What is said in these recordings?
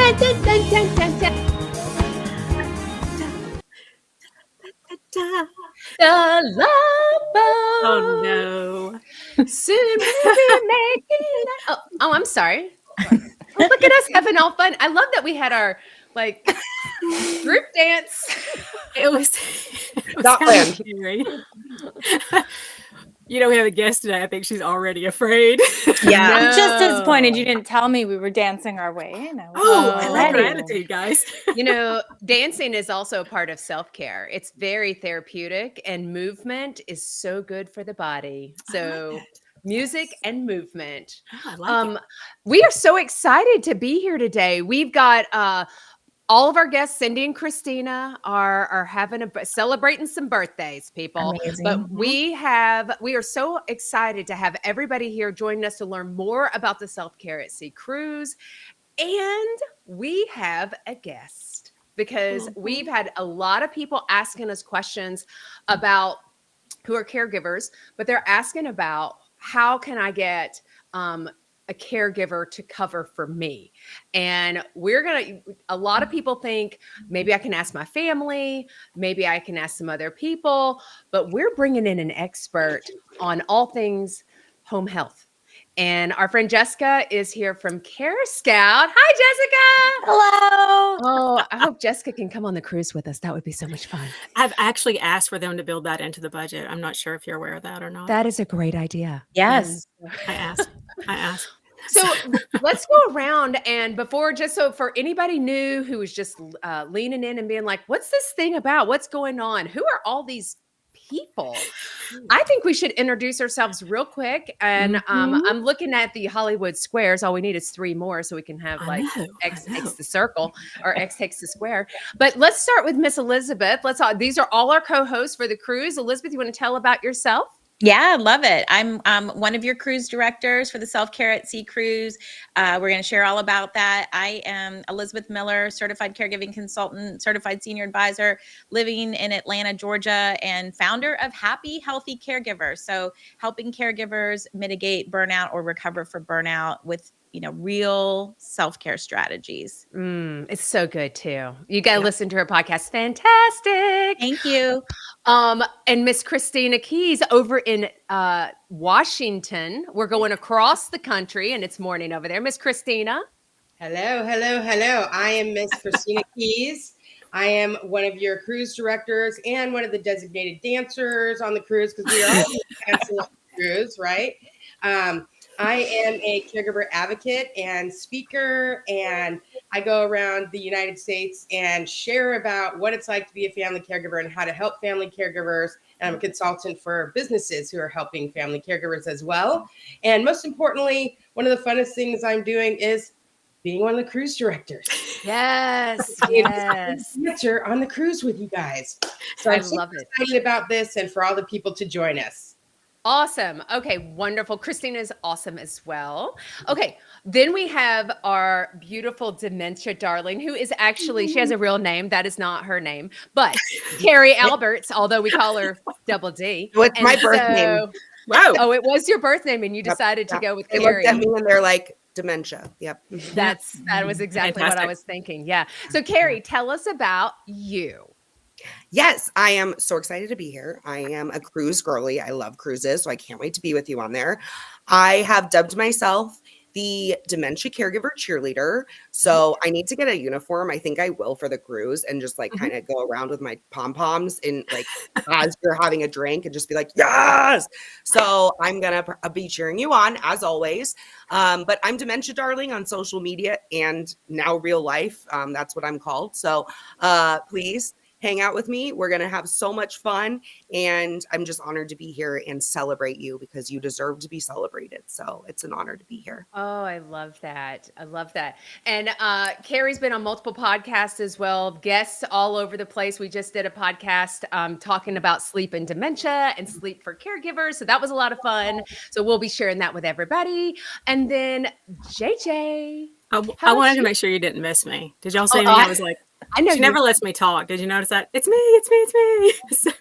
The Love Boat. Oh no! Soon we'll be making it. Oh, I'm sorry. Look at us having all fun. I love that we had our group dance. It was Not planned. scary. We have a guest today. I think she's already afraid. Yeah. I'm just disappointed you didn't tell me we were dancing our way in. I like her ready. attitude, guys. Dancing is also a part of self-care. It's very therapeutic, and movement is so good for the body. So music and movement. Oh, I like it. We are so excited to be here today. We've got all of our guests, Cindy and Christina, are celebrating some birthdays, people. Amazing. But we are so excited to have everybody here joining us to learn more about the self-care at sea cruise. And we have a guest because we've had a lot of people asking us questions about who are caregivers, but they're asking about how can I get a caregiver to cover for me. And a lot of people think maybe I can ask my family, maybe I can ask some other people, but we're bringing in an expert on all things home health. And our friend Jessica is here from Care Scout. Hi, Jessica. Hello. Oh, I hope Jessica can come on the cruise with us. That would be so much fun. I've actually asked for them to build that into the budget. I'm not sure if you're aware of that or not. That is a great idea. Yes. I asked. So let's go around and for anybody new who is just leaning in and being like, what's this thing about? What's going on? Who are all these people? I think we should introduce ourselves real quick. And I'm looking at the Hollywood squares. All we need is 3 more so we can have X takes the circle or X takes the square. But let's start with Miss Elizabeth. These are all our co-hosts for the cruise. Elizabeth, you want to tell about yourself? Yeah, love it. I'm one of your cruise directors for the Self-Care at Sea Cruise. We're going to share all about that. I am Elizabeth Miller, certified caregiving consultant, certified senior advisor, living in Atlanta, Georgia, and founder of Happy Healthy Caregiver. So helping caregivers mitigate burnout or recover from burnout with real self-care strategies. It's so good too. You got to listen to her podcast. Fantastic. Thank you. And Miss Christina Keys over in Washington. We're going across the country and it's morning over there. Miss Christina. Hello. I am Miss Christina Keys. I am one of your cruise directors and one of the designated dancers on the cruise because we are all dancing on the cruise, right? I am a caregiver advocate and speaker, and I go around the United States and share about what it's like to be a family caregiver and how to help family caregivers. And I'm a consultant for businesses who are helping family caregivers as well. And most importantly, one of the funnest things I'm doing is being one of the cruise directors. Yes. Dancer on the cruise with you guys. So I'm super excited about this and for all the people to join us. Awesome. Okay, wonderful. Christina is awesome as well. Okay, then we have our beautiful Dementia Darling, who is actually, she has a real name. That is not her name, but Carrie Alberts, although we call her Double D. What's my birth name? Wow. Oh, it was your birth name and you decided to go with They Carrie. looked at me and they're like, dementia. Yep. That was exactly what I was thinking. Yeah. So Carrie, tell us about you. Yes, I am so excited to be here. I am a cruise girly. I love cruises, so I can't wait to be with you on there. I have dubbed myself the Dementia Caregiver Cheerleader. So I need to get a uniform. I think I will for the cruise and just kind of go around with my pom-poms and as you're having a drink and just be like, yes. So I'm going to be cheering you on as always. But I'm Dementia Darling on social media and now real life. That's what I'm called. So please hang out with me. We're going to have so much fun. And I'm just honored to be here and celebrate you because you deserve to be celebrated. So it's an honor to be here. Oh, I love that. And Carrie's been on multiple podcasts as well. Guests all over the place. We just did a podcast talking about sleep and dementia and sleep for caregivers. So that was a lot of fun. So we'll be sharing that with everybody. And then JJ. I wanted to make sure you didn't miss me. Did y'all see me? I was like, I know she never lets me talk. Did you notice that? It's me. So,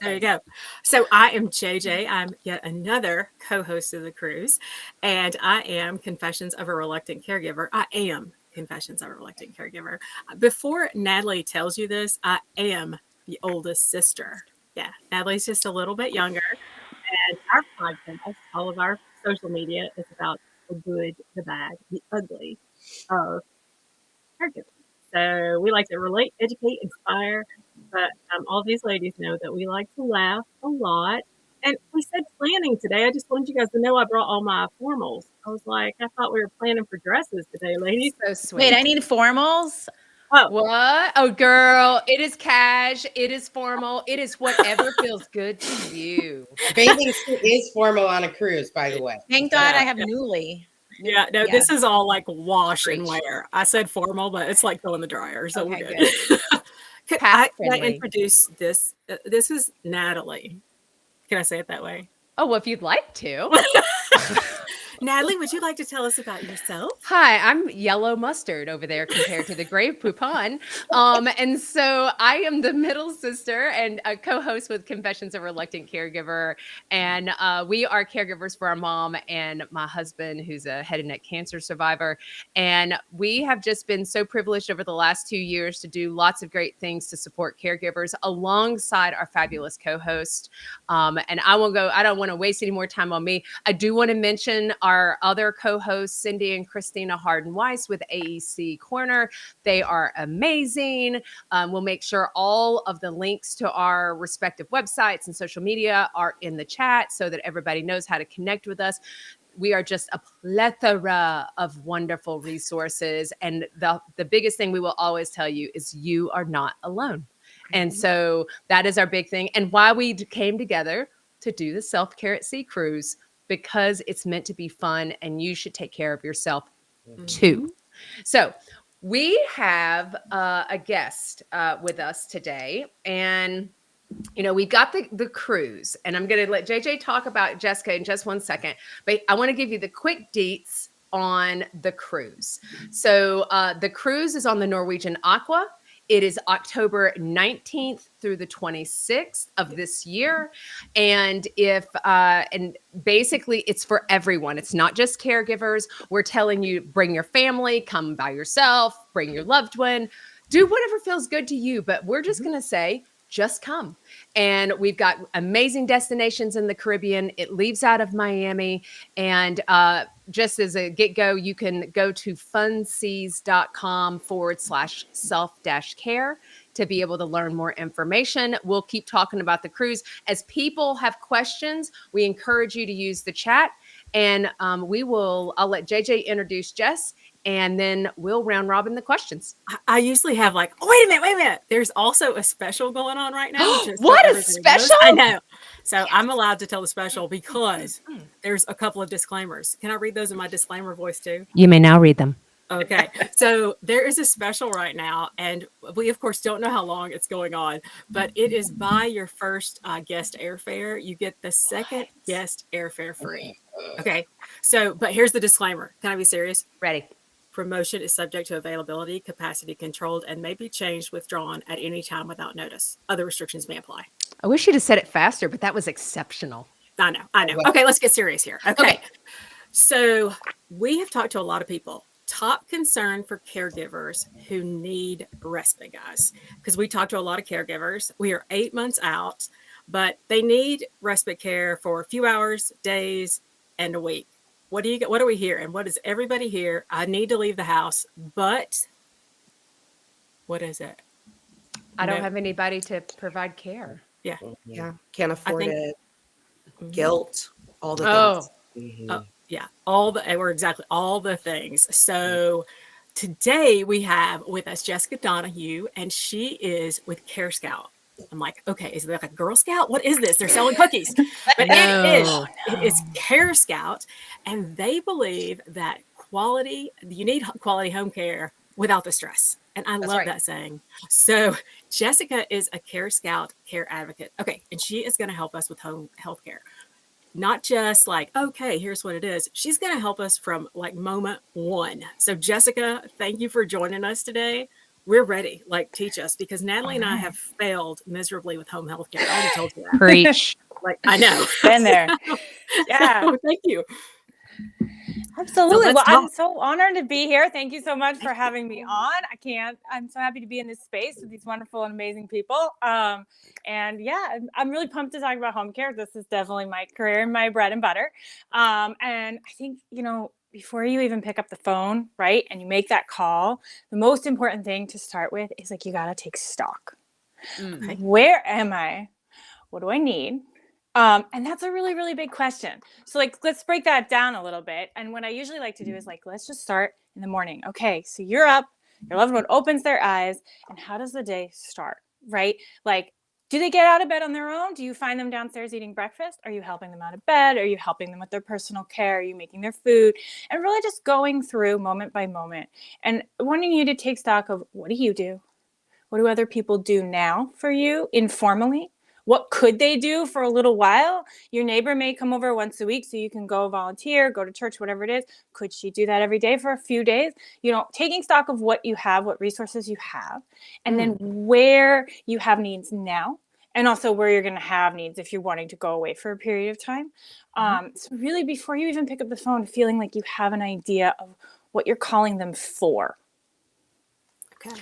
there you go. So I am JJ. I'm yet another co-host of the cruise, and I am Confessions of a Reluctant Caregiver. I am Confessions of a Reluctant Caregiver. Before Natalie tells you this, I am the oldest sister. Yeah, Natalie's just a little bit younger. And our podcast, all of our social media is about the good, the bad, the ugly of caregiving. So we like to relate, educate, inspire, but all these ladies know that we like to laugh a lot. And we said planning today. I just wanted you guys to know I brought all my formals. I was like, I thought we were planning for dresses today, ladies. So sweet. Wait, I need formals. Oh, What? Oh, girl, it is cash. It is formal. It is whatever feels good to you. Bathing suit is formal on a cruise, by the way. Thank God I have Newly. yeah, no, Yeah. this is all like wash and Preach. wear. I said formal, but it's like go in the dryer, so Okay, we're good. Can I Path-friendly. introduce this? This is Natalie. Can I say it that way? Oh, well, if you'd like to. Natalie, would you like to tell us about yourself? Hi, I'm yellow mustard over there compared to the gray poupon. And so I am the middle sister and a co-host with Confessions of a Reluctant Caregiver. And we are caregivers for our mom and my husband, who's a head and neck cancer survivor. And we have just been so privileged over the last 2 years to do lots of great things to support caregivers alongside our fabulous co-host. And I don't want to waste any more time on me. I do want to mention our other co-hosts, Cindy and Christina Harden-Weiss with AEC Corner. They are amazing. We'll make sure all of the links to our respective websites and social media are in the chat so that everybody knows how to connect with us. We are just a plethora of wonderful resources. And the biggest thing we will always tell you is you are not alone. And so that is our big thing. And why we came together to do the Self-Care at Sea cruise, because it's meant to be fun and you should take care of yourself too. So we have a guest with us today, and we've got the cruise, and I'm going to let JJ talk about Jessica in just 1 second, but I want to give you the quick deets on the cruise. So the cruise is on the Norwegian Aqua. It is October 19th through the 26th of this year. And and basically it's for everyone. It's not just caregivers. We're telling you, bring your family, come by yourself, bring your loved one, do whatever feels good to you. But we're just going to say, just come. And we've got amazing destinations in the Caribbean. It leaves out of Miami. And just as a get-go, you can go to funseas.com/self-care to be able to learn more information. We'll keep talking about the cruise. As people have questions, we encourage you to use the chat. And I'll let JJ introduce Jess, and then we'll round robin the questions. I usually have like, oh, wait a minute. There's also a special going on right now. What, a special? I know. So yes. I'm allowed to tell the special because there's a couple of disclaimers. Can I read those in my disclaimer voice too? You may now read them. Okay. So there is a special right now, and we, of course, don't know how long it's going on, but it is buy your first guest airfare. You get the second guest airfare free. Okay. So, but here's the disclaimer. Can I be serious? Ready. Promotion is subject to availability, capacity controlled, and may be changed, withdrawn at any time without notice. Other restrictions may apply. I wish you'd have said it faster, but that was exceptional. I know. Okay, let's get serious here. Okay. So we have talked to a lot of people. Top concern for caregivers who need respite, guys, because we talk to a lot of caregivers. We are 8 months out, but they need respite care for a few hours, days, and a week. What are we hearing? What is everybody here? I need to leave the house, but what is it? I don't have anybody to provide care. Yeah. Yeah. Can't afford it. Guilt, all the things. Yeah. All the things. So today we have with us Jessica Donahue, and she is with Care Scout. I'm like, okay, is it like a Girl Scout? What is this? They're selling cookies. But it is Care Scout, and they believe that you need quality home care without the stress. And I love that saying. So Jessica is a Care Scout care advocate. Okay. And she is going to help us with home health care. Not just like, okay, here's what it is. She's going to help us from like moment one. So Jessica, thank you for joining us today. We're ready. Like, teach us, because Natalie and I have failed miserably with home health care. I already told you that. Preach. Like, I know. Been there. Yeah. So, thank you. Absolutely. let's Well, I'm talk. so honored to be here. Thank you so much for having me on. I'm so happy to be in this space with these wonderful and amazing people. And yeah, I'm really pumped to talk about home care. This is definitely my career and my bread and butter. And I think, before you even pick up the phone, right, and you make that call, the most important thing to start with is like, you got to take stock. Mm. Where am I? What do I need? And that's a really, really big question. So like, let's break that down a little bit. And what I usually like to do is like, let's just start in the morning. Okay, so you're up, your loved one opens their eyes, and how does the day start, right? Like, do they get out of bed on their own? Do you find them downstairs eating breakfast? Are you helping them out of bed? Are you helping them with their personal care? Are you making their food? And really just going through moment by moment and wanting you to take stock of, what do you do? What do other people do now for you informally? What could they do for a little while? Your neighbor may come over once a week so you can go volunteer, go to church, whatever it is. Could she do that every day for a few days? Taking stock of what you have, what resources you have, and then where you have needs now, and also where you're going to have needs if you're wanting to go away for a period of time. So really, before you even pick up the phone, feeling like you have an idea of what you're calling them for. Okay.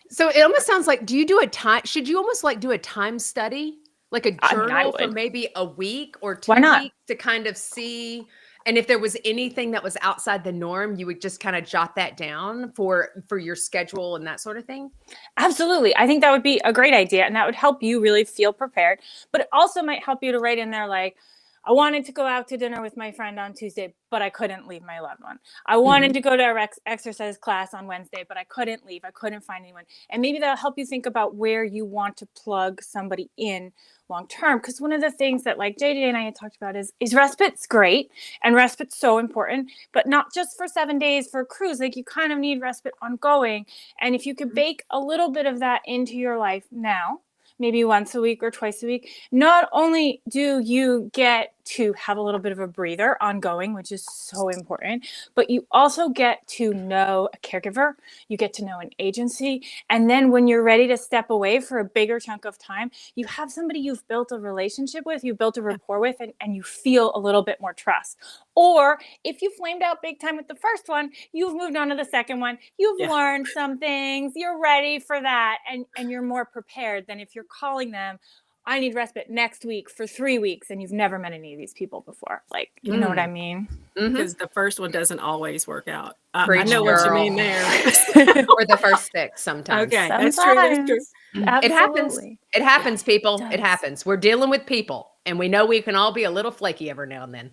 So it almost sounds like, do you do should you almost like do a time study? Like a I mean, I journal for would. maybe a week or Why 2 not? weeks to kind of see, and if there was anything that was outside the norm, you would just kind of jot that down for your schedule and that sort of thing? Absolutely. I think that would be a great idea, and that would help you really feel prepared. But it also might help you to write in there like, I wanted to go out to dinner with my friend on Tuesday, but I couldn't leave my loved one. I wanted to go to a exercise class on Wednesday, but I couldn't leave. I couldn't find anyone. And maybe that'll help you think about where you want to plug somebody in long term. Because one of the things that like JJ and I had talked about is respite's great, and respite's so important, but not just for 7 days for a cruise. Like, you kind of need respite ongoing. And if you could bake a little bit of that into your life now, maybe once a week or twice a week, not only do you get to have a little bit of a breather ongoing, which is so important, but you also get to know a caregiver, you get to know an agency, and then when you're ready to step away for a bigger chunk of time, you have somebody you've built a relationship with, you've built a rapport with, and you feel a little bit more trust. Or if you flamed out big time with the first one, you've moved on to the second one, you've learned some things, you're ready for that, and you're more prepared than if you're calling them, I need respite next week for 3 weeks, and you've never met any of these people before. Like, you know what I mean? Because the first one doesn't always work out. I Preach, know what you girl. mean there. Or the first 6 sometimes. Okay, that's true. That's true. Sometimes. It happens. Absolutely. It happens, people. It It does. happens. We're dealing with people, and we know we can all be a little flaky every now and then.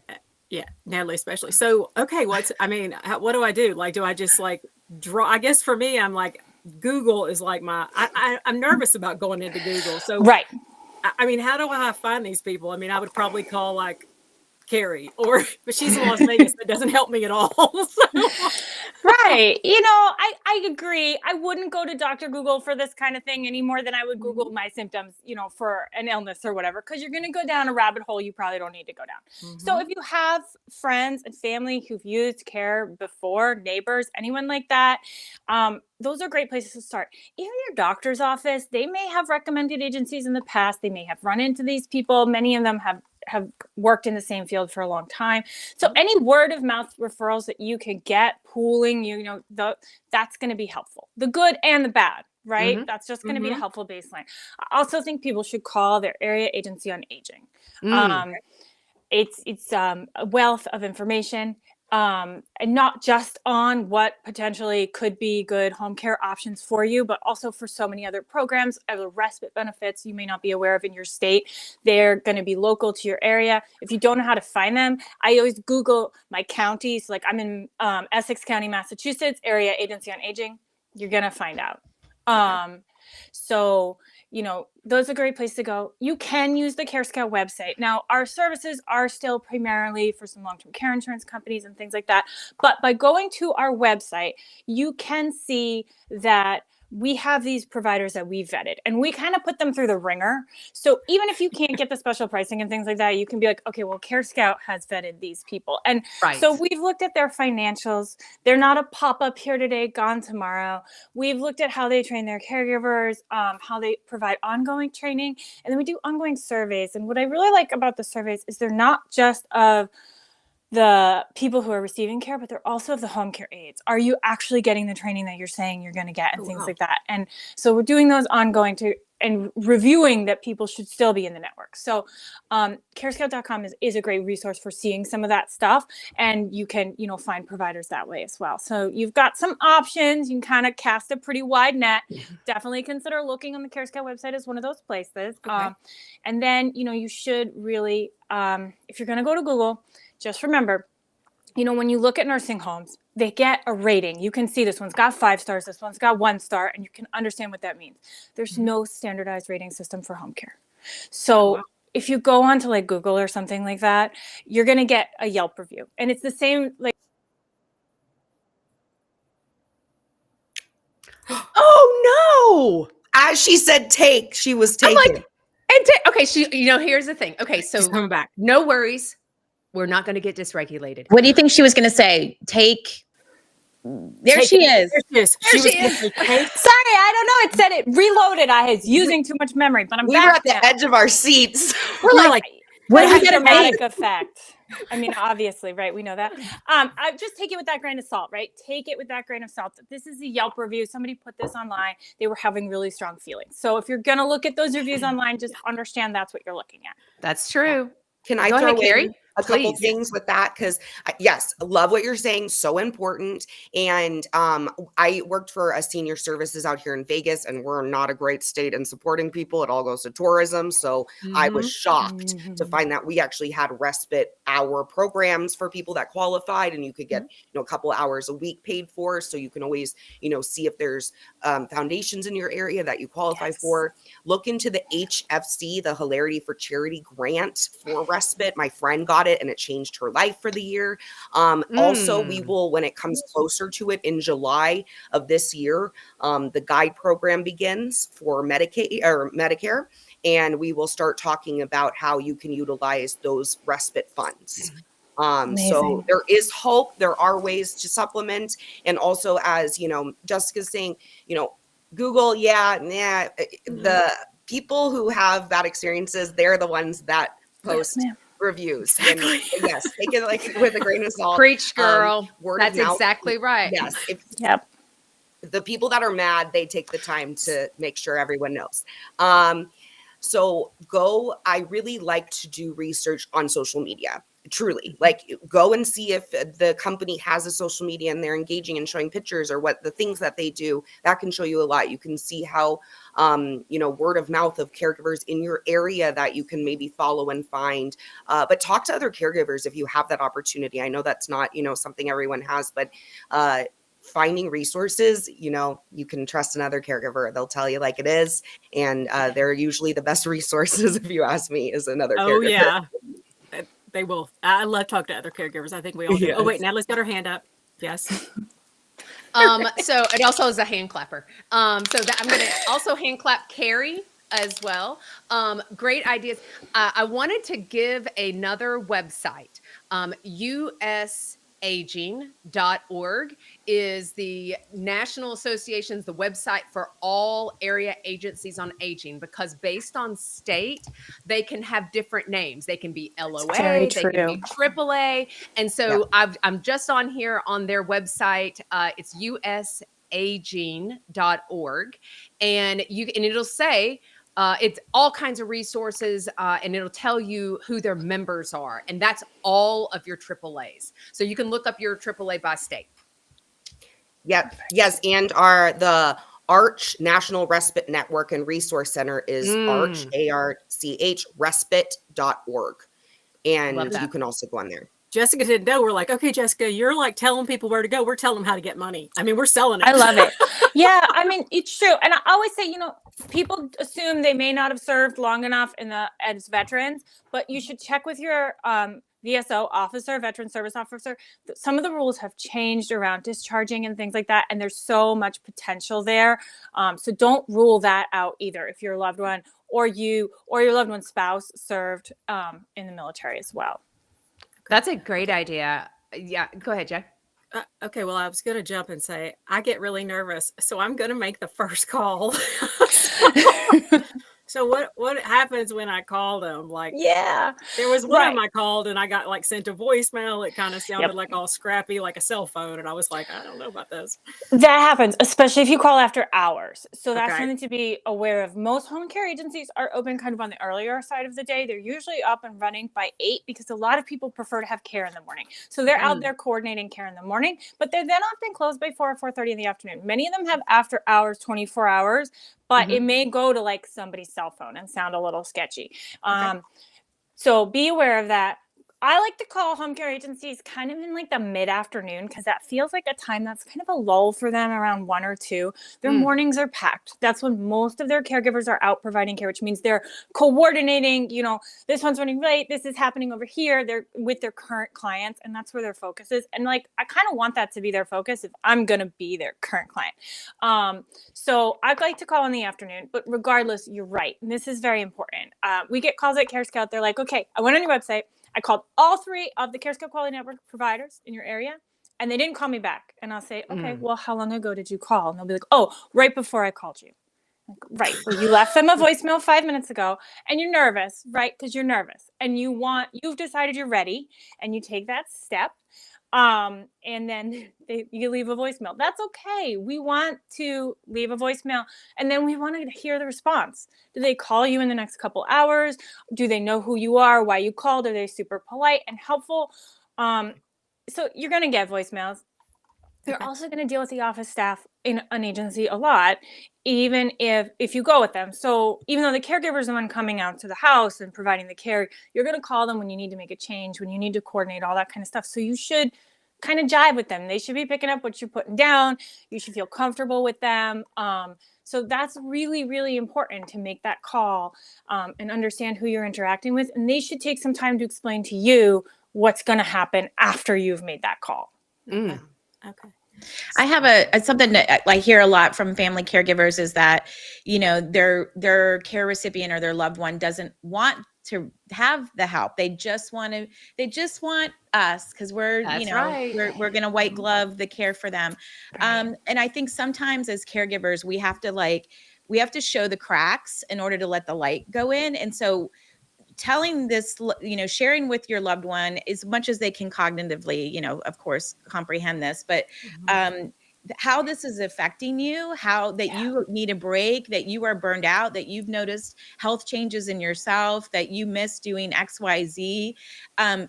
Yeah, Natalie especially. So, okay, what do I do? Like, do I just like draw? I guess for me, I'm like, Google is like I'm nervous about going into Google. So, Right. I mean, how do I find these people? I mean, I would probably call like Carrie, but she's in Las Vegas. That doesn't help me at all. Right. I agree. I wouldn't go to Dr. Google for this kind of thing any more than I would Google my symptoms, for an illness or whatever, because you're going to go down a rabbit hole you probably don't need to go down. So if you have friends and family who've used care before, neighbors, anyone like that, those are great places to start. Even your doctor's office, they may have recommended agencies in the past. They may have run into these people. Many of them have worked in the same field for a long time. So any word of mouth referrals that you can get, pooling, that's going to be helpful. The good and the bad, right? That's just going to be a helpful baseline. I also think people should call their area agency on aging. It's a wealth of information. And not just on what potentially could be good home care options for you, but also for so many other programs, other respite benefits you may not be aware of in your state. They're going to be local to your area. If you don't know how to find them, I always Google my counties. Like, I'm in Essex County, Massachusetts, area agency on aging. You're going to find out. So, those are a great place to go. You can use the Care Scout website. Now, our services are still primarily for some long-term care insurance companies and things like that. But by going to our website, you can see that we have these providers that we vetted, and we kind of put them through the ringer. So even if you can't get the special pricing and things like that, you can be like, okay, well, Care Scout has vetted these people. And so we've looked at their financials. They're not a pop-up here today, gone tomorrow. We've looked at how they train their caregivers, how they provide ongoing training, and then we do ongoing surveys. And what I really like about the surveys is they're not just of the people who are receiving care, but they're also the home care aides. Are you actually getting the training that you're saying you're going to get and things like that? And so we're doing those ongoing and reviewing that people should still be in the network. So carescout.com is a great resource for seeing some of that stuff. And you can, find providers that way as well. So you've got some options. You can kind of cast a pretty wide net. Definitely consider looking on the CareScout website as one of those places. Okay. And then, you should really, if you're going to go to Google, just remember, when you look at nursing homes, they get a rating. You can see this one's got 5 stars, this one's got 1 star, and you can understand what that means. There's no standardized rating system for home care. So if you go onto like Google or something like that, you're going to get a Yelp review. And it's the same, like, oh no. As she said, she was taking. I'm like, okay, here's the thing. Okay, so She's coming back. No worries. We're not going to get dysregulated. What do you think she was going to say? There she is. There she is. sorry, I don't know. It said it reloaded. I was using too much memory, but we back were at now. the edge of our seats. We're like, what did we has get dramatic effect? I mean, obviously, right? We know that. I just take it with that grain of salt, right? Take it with that grain of salt. This is a Yelp review. Somebody put this online. They were having really strong feelings. So if you're going to look at those reviews online, just understand that's what you're looking at. That's true. Can I Go throw ahead, Carrie? in a couple Please. things with that? Because yes, I love what you're saying. So important. And I worked for a senior services out here in Vegas, and we're not a great state in supporting people. It all goes to tourism. So I was shocked to find that we actually had respite hour programs for people that qualified, and you could get a couple hours a week paid for. So you can always see if there's foundations in your area that you qualify for. Look into the HFC, the Hilarity for Charity grant for respite. My friend got it, and it changed her life for the year. Also, we will, when it comes closer to it in July of this year, the guide program begins for Medicaid or Medicare, and we will start talking about how you can utilize those respite funds. So there is hope. There are ways to supplement. And also, as Jessica's saying, Google, the people who have bad experiences, they're the ones that post reviews. And yes, take it like with a grain of salt. Preach, girl. Word That's of mouth. exactly right. Yes. Yep. The people that are mad, they take the time to make sure everyone knows. So I really like to do research on social media. Truly, like, go and see if the company has a social media and they're engaging and showing pictures, or what the things that they do. That can show you a lot. You can see how, word of mouth of caregivers in your area that you can maybe follow and find. But talk to other caregivers if you have that opportunity. I know that's not, something everyone has, but finding resources, you can trust another caregiver. They'll tell you like it is. And they're usually the best resources, if you ask me, is another caregiver. Oh, yeah. They will. I love talking to other caregivers. I think we all do. Yes. Oh, wait, Natalie's got her hand up. Yes. So it also is a hand clapper. So that I'm going to also hand clap Carrie as well. Great ideas. I wanted to give another website. usaging.org is the national association's the website for all area agencies on aging, because based on state, they can have different names. They can be LOA, they can be AAA. And so I'm just on here on their website. It's usaging.org, and it'll say, it's all kinds of resources, and it'll tell you who their members are. And that's all of your AAAs. So you can look up your AAA by state. Yep. Yes. And the ARCH National Respite Network and Resource Center is ARCH, ARCH, respite.org. And you can also go on there. Jessica didn't know. We're like, okay, Jessica, you're like telling people where to go. We're telling them how to get money. I mean, we're selling it. I love it. Yeah, I mean, it's true. And I always say, people assume they may not have served long enough as veterans, but you should check with your VSO officer, veteran service officer. Some of the rules have changed around discharging and things like that, and there's so much potential there. So don't rule that out either if your loved one or your loved one's spouse served in the military as well. That's a great idea. Yeah, go ahead, Jay. Okay, well, I was going to jump and say, I get really nervous, so I'm going to make the first call. So what happens when I call them? Like, Yeah. there was one Right. time I called and I got like sent a voicemail. It kind of sounded Yep. like all scrappy, like a cell phone, and I was like, I don't know about this. That happens, especially if you call after hours. So that's Okay. something to be aware of. Most home care agencies are open kind of on the earlier side of the day. They're usually up and running by 8 because a lot of people prefer to have care in the morning. So they're out there coordinating care in the morning, but they're then often closed by 4 or 4:30 in the afternoon. Many of them have after hours, 24 hours, but it may go to like somebody's cell phone and sound a little sketchy. So be aware of that. I like to call home care agencies kind of in like the mid-afternoon because that feels like a time that's kind of a lull for them around 1 or 2. Their mornings are packed. That's when most of their caregivers are out providing care, which means they're coordinating, this one's running late, this is happening over here. They're with their current clients, and that's where their focus is. And like, I kind of want that to be their focus if I'm going to be their current client. So I'd like to call in the afternoon, but regardless, you're right. And this is very important. We get calls at Care Scout. They're like, okay, I went on your website. I called all 3 of the Care Scout Quality Network providers in your area, and they didn't call me back. And I'll say, okay, well, how long ago did you call? And they'll be like, oh, right before I called you. Like, right. Well, you left them a voicemail 5 minutes ago, and you're nervous, right? Because you're nervous, and you've decided you're ready, and you take that step. And then you leave a voicemail. That's okay. We want to leave a voicemail, and then we want to hear the response. Do they call you in the next couple hours? Do they know who you are, why you called? Are they super polite and helpful? So you're going to get voicemails. You're also going to deal with the office staff in an agency a lot, even if you go with them. So even though the caregiver is the one coming out to the house and providing the care, you're going to call them when you need to make a change, when you need to coordinate all that kind of stuff. So you should kind of jive with them. They should be picking up what you're putting down. You should feel comfortable with them. So that's really, really important to make that call and understand who you're interacting with. And they should take some time to explain to you what's going to happen after you've made that call. Okay. I have something that I hear a lot from family caregivers is that, their care recipient or their loved one doesn't want to have the help. They just want us because we're, That's right. we're going to white glove the care for them. And I think sometimes as caregivers, we have to show the cracks in order to let the light go in. And so telling this, sharing with your loved one as much as they can cognitively, of course, comprehend this, but how this is affecting you, how that you need a break, that you are burned out, that you've noticed health changes in yourself, that you miss doing X, Y, Z.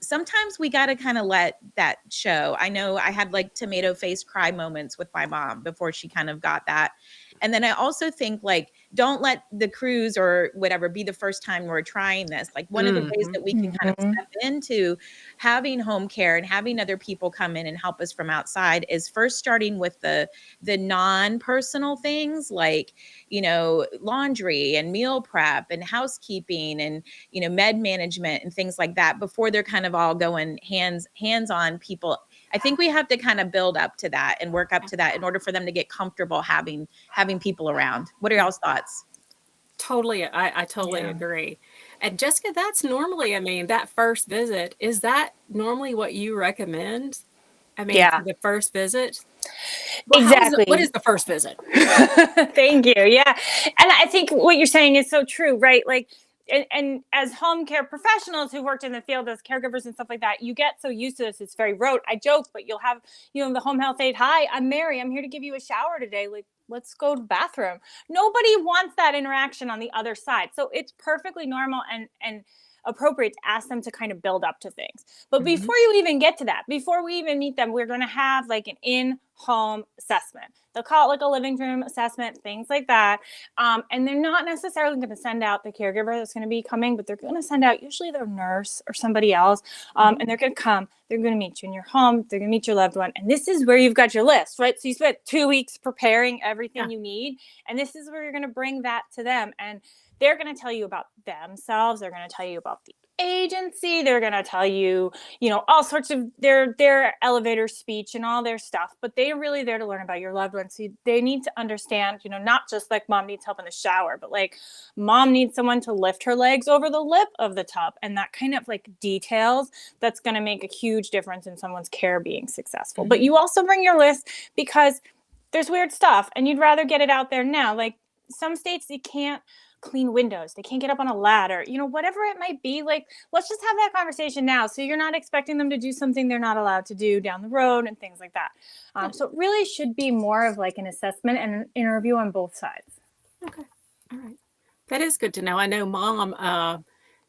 Sometimes we got to kind of let that show. I know I had like tomato face cry moments with my mom before she kind of got that. And then I also think don't let the cruise or whatever be the first time we're trying this. Like one of the ways that we can kind of step into having home care and having other people come in and help us from outside is first starting with the non-personal things like, laundry and meal prep and housekeeping and, med management and things like that before they're kind of all going hands-on people. I think we have to kind of build up to that and work up to that in order for them to get comfortable having people around. What are y'all's thoughts? Totally. I totally agree. And Jessica, that's normally, that first visit, is that normally what you recommend? For the first visit? Well, Exactly. What is the first visit? Thank you. Yeah. And I think what you're saying is so true, right? Like, and as home care professionals who worked in the field as caregivers and stuff like that, you get so used to this. It's very rote. I joke, but you'll have, the home health aide. Hi, I'm Mary. I'm here to give you a shower today. Like, let's go to the bathroom. Nobody wants that interaction on the other side. So it's perfectly normal and appropriate to ask them to kind of build up to things. But before you even get to that, before we even meet them, we're going to have like an in-home assessment. They'll call it like a living room assessment, things like that. And they're not necessarily going to send out the caregiver that's going to be coming, but they're going to send out usually their nurse or somebody else. And they're going to come, they're going to meet you in your home. They're going to meet your loved one. And this is where you've got your list, right? So you spent 2 weeks preparing everything you need. And this is where you're going to bring that to them. And they're going to tell you about themselves. They're going to tell you about the agency. They're going to tell you, all sorts of their elevator speech and all their stuff, but they're really there to learn about your loved ones. So they need to understand, not just like mom needs help in the shower, but like mom needs someone to lift her legs over the lip of the tub, and that kind of like details that's going to make a huge difference in someone's care being successful. But you also bring your list because there's weird stuff and you'd rather get it out there now. Like some states, you can't clean windows. They can't get up on a ladder, whatever it might be. Like, let's just have that conversation now. So you're not expecting them to do something they're not allowed to do down the road and things like that. So it really should be more of like an assessment and an interview on both sides. Okay. All right. That is good to know. I know Mom,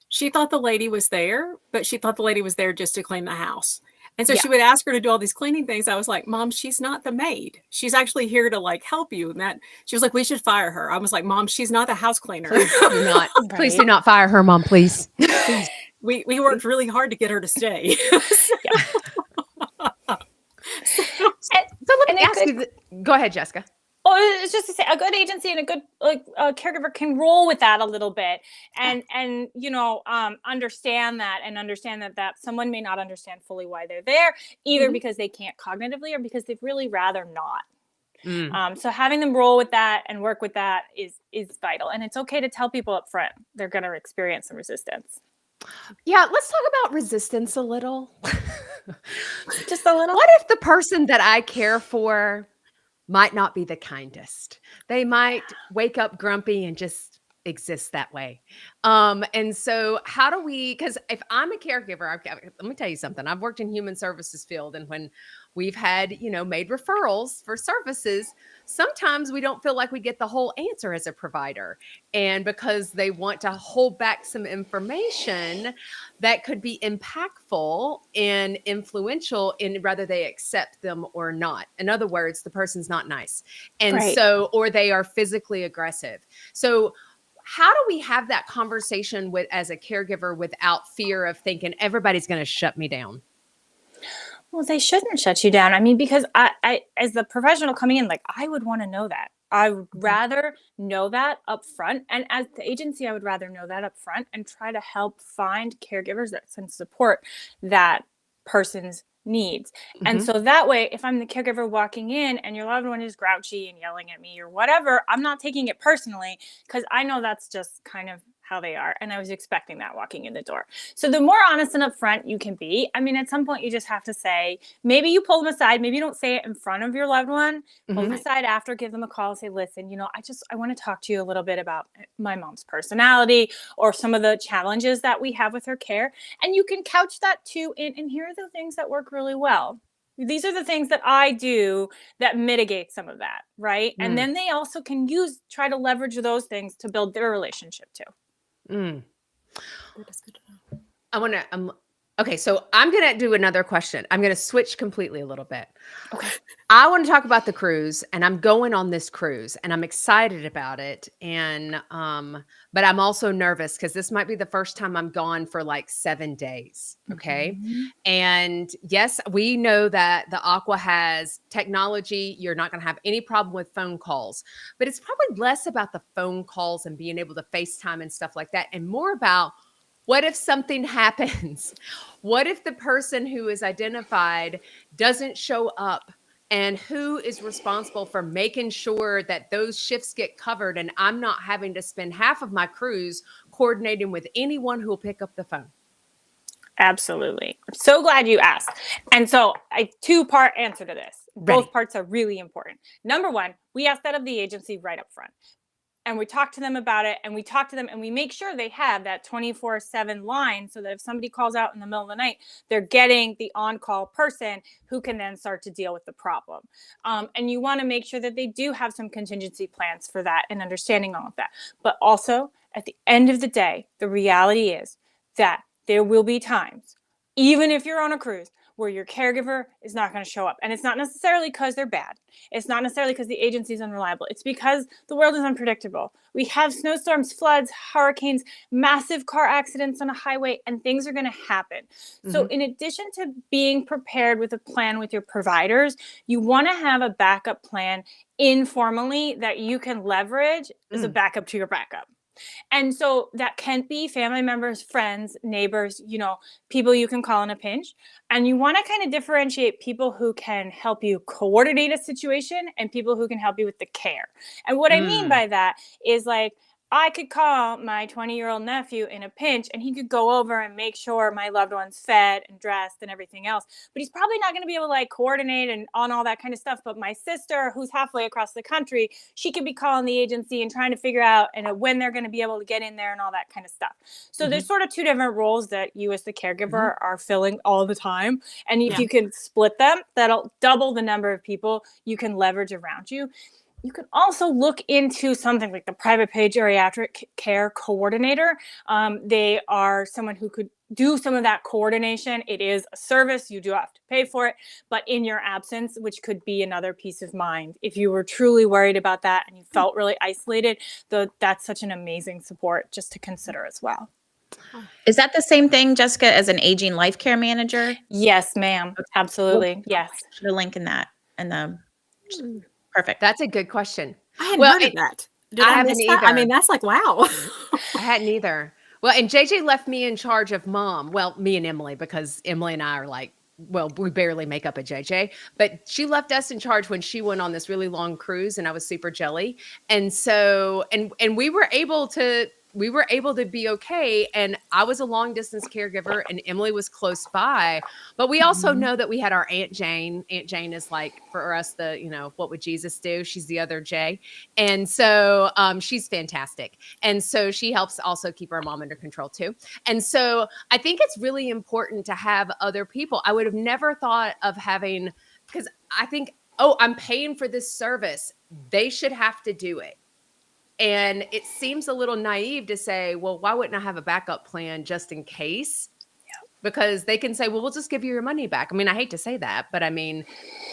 she thought the lady was there, but she thought the lady was there just to clean the house. And so she would ask her to do all these cleaning things. I was like, Mom, she's not the maid. She's actually here to like help you. And that she was like, we should fire her. I was like, Mom, she's not a house cleaner. Please do not. Please do not fire her, Mom, please. We worked really hard to get her to stay. So let me ask you, go ahead, Jessica. Oh, it's just to say a good agency and a good caregiver can roll with that a little bit and understand that someone may not understand fully why they're there, either because they can't cognitively or because they'd really rather not. So having them roll with that and work with that is vital. And it's okay to tell people up front they're going to experience some resistance. Yeah, let's talk about resistance a little. Just a little. What if the person that I care for might not be the kindest? They might wake up grumpy and just exist that way. And so how do we, because if I'm a caregiver, let me tell you something. I've worked in human services field, and when we've had, made referrals for services, sometimes we don't feel like we get the whole answer as a provider. And because they want to hold back some information that could be impactful and influential in whether they accept them or not. In other words, the person's not nice. And so, or they are physically aggressive. So how do we have that conversation as a caregiver without fear of thinking everybody's going to shut me down? Well, they shouldn't shut you down. I mean, because I as the professional coming in, like, I would want to know that. I would rather know that up front. And as the agency, I would rather know that up front and try to help find caregivers that can support that person's needs. And so that way, if I'm the caregiver walking in and your loved one is grouchy and yelling at me or whatever, I'm not taking it personally, because I know that's just kind of how they are. And I was expecting that walking in the door. So the more honest and upfront you can be, I mean, at some point you just have to say, maybe you pull them aside, maybe you don't say it in front of your loved one, pull them aside after, give them a call, say, listen, I want to talk to you a little bit about my mom's personality or some of the challenges that we have with her care. And you can couch that too and here are the things that work really well. These are the things that I do that mitigate some of that, right? And then they also can try to leverage those things to build their relationship too. That's good to know. Okay, so I'm going to do another question. I'm going to switch completely a little bit. Okay. I want to talk about the cruise, and I'm going on this cruise and I'm excited about it. And, but I'm also nervous because this might be the first time I'm gone for like 7 days. Okay. And yes, we know that the Aqua has technology. You're not going to have any problem with phone calls, but it's probably less about the phone calls and being able to FaceTime and stuff like that, and more about, what if something happens? What if the person who is identified doesn't show up? And who is responsible for making sure that those shifts get covered and I'm not having to spend half of my cruise coordinating with anyone who will pick up the phone? Absolutely. I'm so glad you asked. And so a 2-part answer to this. Both parts are really important. Number one, we ask that of the agency right up front. And we talk to them about it, and we talk to them and we make sure they have that 24/7 line so that if somebody calls out in the middle of the night, they're getting the on-call person who can then start to deal with the problem. And you want to make sure that they do have some contingency plans for that and understanding all of that. But also, at the end of the day, the reality is that there will be times, even if you're on a cruise, where your caregiver is not going to show up. And it's not necessarily because they're bad. It's not necessarily because the agency is unreliable. It's because the world is unpredictable. We have snowstorms, floods, hurricanes, massive car accidents on a highway, and things are going to happen. So in addition to being prepared with a plan with your providers, you want to have a backup plan informally that you can leverage as a backup to your backup. And so that can be family members, friends, neighbors, people you can call in a pinch. And you want to kind of differentiate people who can help you coordinate a situation and people who can help you with the care. And what I mean by that is, like, I could call my 20-year-old nephew in a pinch and he could go over and make sure my loved one's fed and dressed and everything else. But he's probably not going to be able to like coordinate and on all that kind of stuff. But my sister, who's halfway across the country, she could be calling the agency and trying to figure out when they're going to be able to get in there and all that kind of stuff. So there's sort of two different roles that you as the caregiver are filling all the time. And if you can split them, that'll double the number of people you can leverage around you. You can also look into something like the private pay geriatric care coordinator. They are someone who could do some of that coordination. It is a service. You do have to pay for it, but in your absence, which could be another peace of mind. If you were truly worried about that and you felt really isolated, that's such an amazing support just to consider as well. Is that the same thing, Jessica, as an aging life care manager? Yes, ma'am. Absolutely. Yes. Put a link in that. And perfect. That's a good question. I hadn't heard of that. Did I I haven't miss that? I either. mean, that's like, wow. I hadn't either. Well, and JJ left me in charge of mom. Well, me and Emily, because Emily and I are like, well, we barely make up a JJ, but she left us in charge when she went on this really long cruise and I was super jelly. And so, and we were able to be okay. And I was a long distance caregiver and Emily was close by, but we also know that we had our Aunt Jane. Aunt Jane is like for us, what would Jesus do? She's the other J. And so she's fantastic. And so she helps also keep our mom under control too. And so I think it's really important to have other people. I would have never thought of having, because I think, I'm paying for this service. They should have to do it. And it seems a little naive to say, well, why wouldn't I have a backup plan just in case? Because they can say, well, we'll just give you your money back. I mean, I hate to say that, but I mean,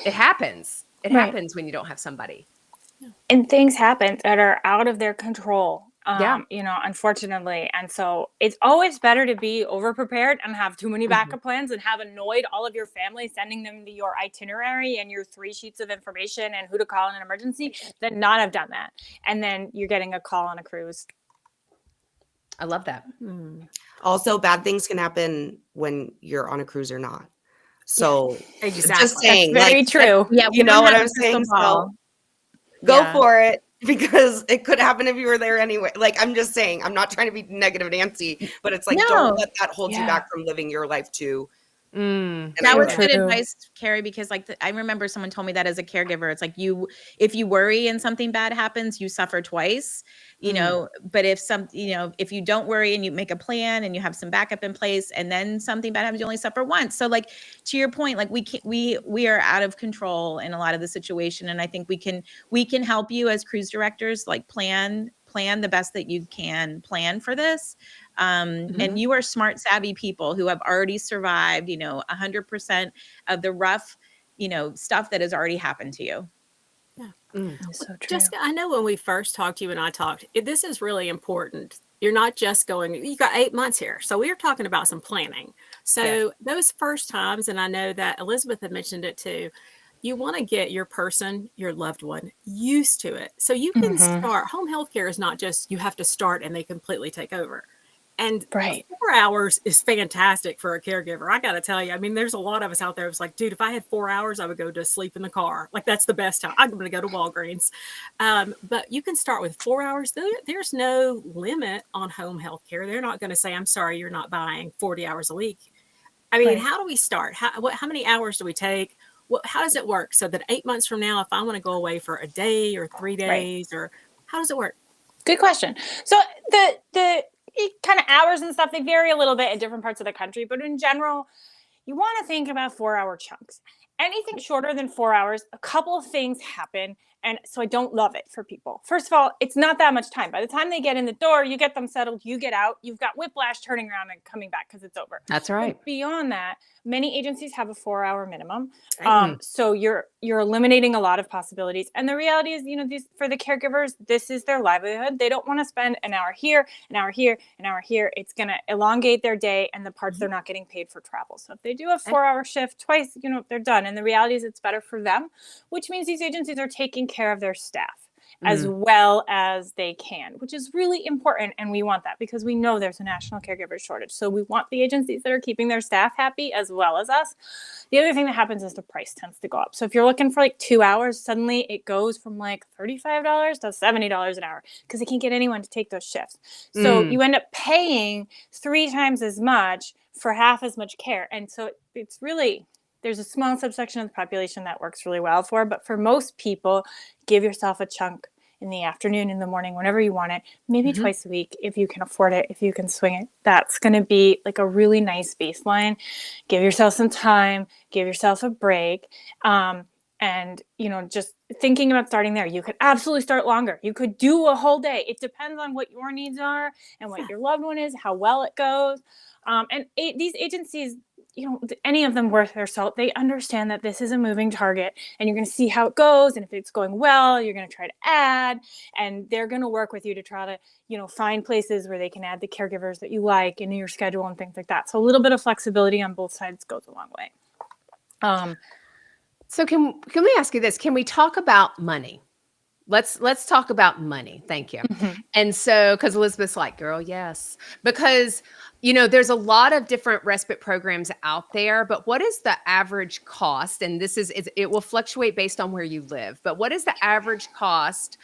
it happens. It happens when you don't have somebody. And things happen that are out of their control. Unfortunately. And so it's always better to be overprepared and have too many backup plans and have annoyed all of your family, sending them your itinerary and your 3 sheets of information and who to call in an emergency than not have done that. And then you're getting a call on a cruise. I love that. Also, bad things can happen when you're on a cruise or not. So Exactly. just saying, That's very true. Yeah, you know what I'm saying? So go for it, because it could happen if you were there anyway. Like, I'm just saying, I'm not trying to be negative Nancy, but it's like, don't let that hold you back from living your life too. That was good advice, Carrie, because I remember someone told me that as a caregiver, it's like if you worry and something bad happens, you suffer twice, but if you don't worry and you make a plan and you have some backup in place and then something bad happens, you only suffer once. So like, to your point, like we are out of control in a lot of the situation. And I think we can help you as cruise directors, like plan the best that you can plan for this. And you are smart, savvy people who have already survived, 100% of the rough, stuff that has already happened to you. Yeah. So true. Jessica, I know when we first talked, you and I talked, this is really important. You're not just you got 8 months here. So we are talking about some planning. So those first times, and I know that Elizabeth had mentioned it too, you want to get your person, your loved one, used to it. So you can start. Home health care is not just you have to start and they completely take over. And 4 hours is fantastic for a caregiver. I got to tell you, I mean, there's a lot of us out there. It's like, dude, if I had 4 hours, I would go to sleep in the car. Like, that's the best time. I'm going to go to Walgreens. But you can start with 4 hours. There's no limit on home health care. They're not going to say, I'm sorry, you're not buying 40 hours a week. I mean, how do we start? How many hours do we take? How does it work? So that 8 months from now, if I want to go away for a day or 3 days, or how does it work? Good question. So the kind of hours and stuff, they vary a little bit in different parts of the country, but in general, you want to think about 4-hour chunks. Anything shorter than 4 hours, a couple of things happen. And so I don't love it for people. First of all, it's not that much time. By the time they get in the door, you get them settled, you get out, you've got whiplash turning around and coming back because it's over. That's right. But beyond that, many agencies have a 4-hour minimum. So you're eliminating a lot of possibilities. And the reality is, for the caregivers, this is their livelihood. They don't want to spend an hour here, an hour here, an hour here. It's going to elongate their day and the parts they're not getting paid for travel. So if they do a 4-hour shift twice, they're done. And the reality is it's better for them, which means these agencies are taking care of their staff. as well as they can, which is really important. And we want that because we know there's a national caregiver shortage. So we want the agencies that are keeping their staff happy as well as us. The other thing that happens is the price tends to go up. So if you're looking for like 2 hours, suddenly it goes from like $35 to $70 an hour because they can't get anyone to take those shifts. So you end up paying 3 times as much for half as much care. And so it's really, there's a small subsection of the population that works really well for, but for most people, give yourself a chunk in the afternoon, in the morning, whenever you want it, maybe twice a week, if you can afford it, if you can swing it. That's going to be like a really nice baseline. Give yourself some time, give yourself a break. And, you know, just thinking about starting there, you could absolutely start longer. You could do a whole day. It depends on what your needs are and what your loved one is, how well it goes. And these agencies, you know, any of them worth their salt, they understand that this is a moving target and you're going to see how it goes. And if it's going well, you're going to try to add, and they're going to work with you to try to, you know, find places where they can add the caregivers that you like in your schedule and things like that. So a little bit of flexibility on both sides goes a long way. So can we ask you this? Can we talk about money? Let's talk about money. Thank you. And so, because Elizabeth's like, girl, yes. Because, you know, there's a lot of different respite programs out there, but what is the average cost? And it will fluctuate based on where you live, but what is the average cost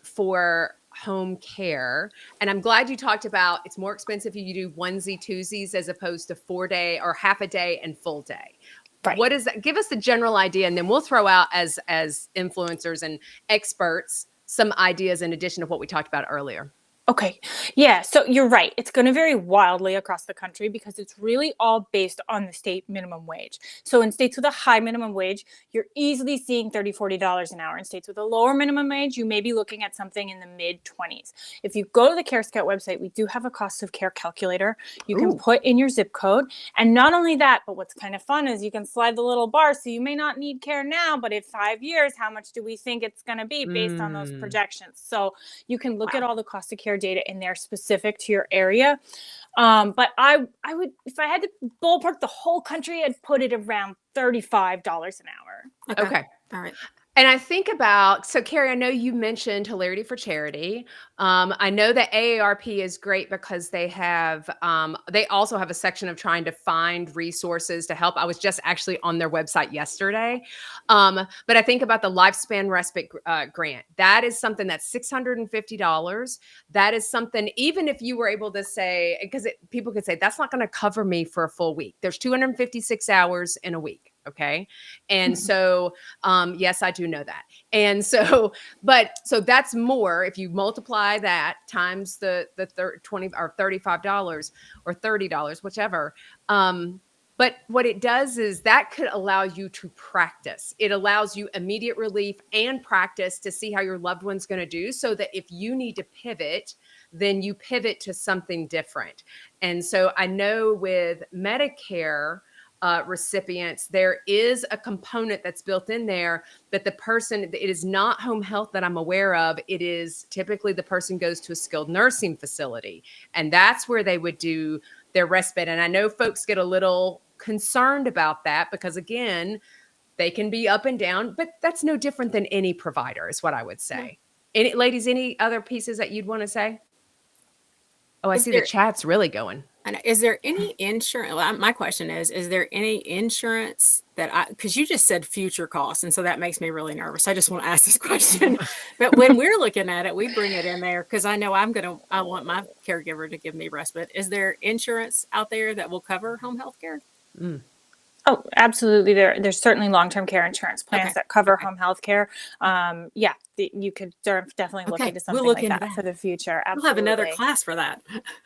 for home care? And I'm glad you talked about it's more expensive if you do onesie twosies as opposed to 4-day or half a day and full day. Right. What is that? Give us the general idea, and then we'll throw out as influencers and experts some ideas in addition to what we talked about earlier. Okay. Yeah. So you're right. It's going to vary wildly across the country because it's really all based on the state minimum wage. So in states with a high minimum wage, you're easily seeing $30, $40 an hour. In states with a lower minimum wage, you may be looking at something in the mid 20s. If you go to the Care Scout website, we do have a cost of care calculator. You can put in your zip code. And not only that, but what's kind of fun is you can slide the little bar. So you may not need care now, but in 5 years, how much do we think it's going to be based on those projections? So you can look at all the cost of care data in there specific to your area. But I would, if I had to ballpark the whole country, I'd put it around $35 an hour. Okay. All right. And I think about, so Carrie, I know you mentioned Hilarity for Charity. I know that AARP is great because they also have a section of trying to find resources to help. I was just actually on their website yesterday. But I think about the Lifespan Respite Grant. That is something that's $650. That is something, even if you were able to say, because people could say, that's not going to cover me for a full week. There's 256 hours in a week. Okay. And so, yes, I do know that. And so, so that's more if you multiply that times the 20 or $35 or $30, whichever. But what it does is that could allow you to practice. It allows you immediate relief and practice to see how your loved one's going to do, so that if you need to pivot, then you pivot to something different. And so I know with Medicare, recipients, there is a component that's built in there, but it is not home health that I'm aware of. It is typically the person goes to a skilled nursing facility, and that's where they would do their respite. And I know folks get a little concerned about that because, again, they can be up and down, but that's no different than any provider is what I would say. Ladies, any other pieces that you'd want to say? Oh, I see the chat's really going. And is there any insurance? Well, my question is there any insurance because you just said future costs. And so that makes me really nervous. I just want to ask this question. But when we're looking at it, we bring it in there because I know I want my caregiver to give me respite. Is there insurance out there that will cover home health care? Oh, absolutely. There's certainly long-term care insurance plans that cover home health care. You could definitely look into something like that for the future. Absolutely. We'll have another class for that.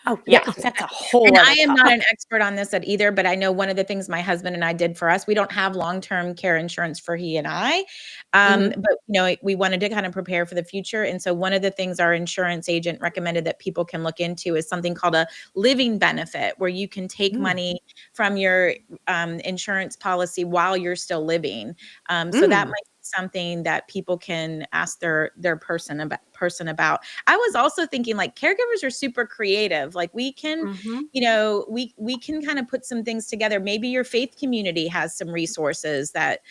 Oh, yeah. That's a whole And other I am topic. not an expert on this either, but I know one of the things my husband and I did for us, we don't have long-term care insurance for he and I, but we wanted to kind of prepare for the future. And so one of the things our insurance agent recommended that people can look into is something called a living benefit, where you can take money from your insurance policy while you're still living. So that might be something that people can ask their person about. I was also thinking, like, caregivers are super creative. Like, we can, we can kind of put some things together. Maybe your faith community has some resources that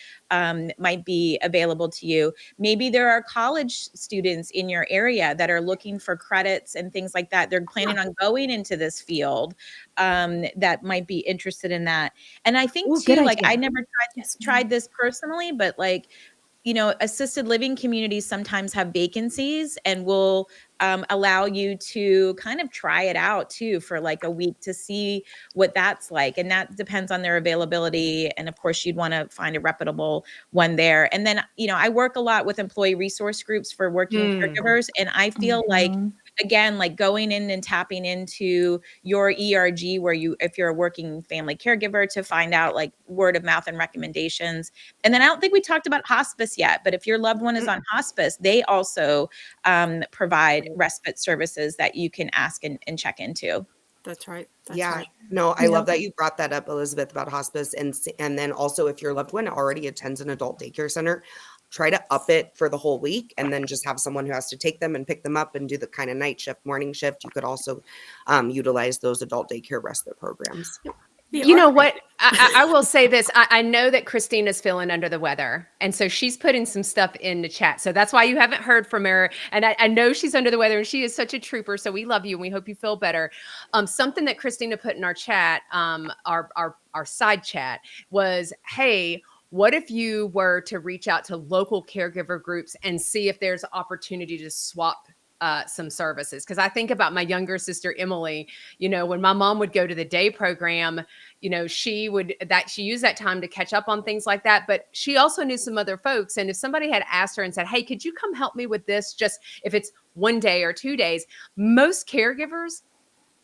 might be available to you. Maybe there are college students in your area that are looking for credits and things like that. They're planning on going into this field, that might be interested in that. And I think Ooh, good too, like I idea. never Yes, ma'am. tried this personally, but like, assisted living communities sometimes have vacancies and will allow you to kind of try it out too for like a week to see what that's like. And that depends on their availability. And of course, you'd want to find a reputable one there. And then, I work a lot with employee resource groups for working caregivers. And I feel like, Mhm. again, like going in and tapping into your ERG where if you're a working family caregiver, to find out like word of mouth and recommendations. And then I don't think we talked about hospice yet, but if your loved one is on hospice, they also provide respite services that you can ask and check into. That's right. That's Yeah. right. No, I Yeah. love that you brought that up, Elizabeth, about hospice. And then also, if your loved one already attends an adult daycare center, try to up it for the whole week, and then just have someone who has to take them and pick them up and do the kind of night shift, morning shift. You could also utilize those adult daycare respite programs. The You know other- what? I will say this. I know that Christina's feeling under the weather. And so she's putting some stuff in the chat. So that's why you haven't heard from her. And I know she's under the weather, and she is such a trooper. So we love you and we hope you feel better. Something that Christina put in our chat, our side chat, was, hey, what if you were to reach out to local caregiver groups and see if there's opportunity to swap some services? Because I think about my younger sister, Emily, when my mom would go to the day program, she used that time to catch up on things like that. But she also knew some other folks. And if somebody had asked her and said, hey, could you come help me with this? Just if it's 1 day or 2 days, most caregivers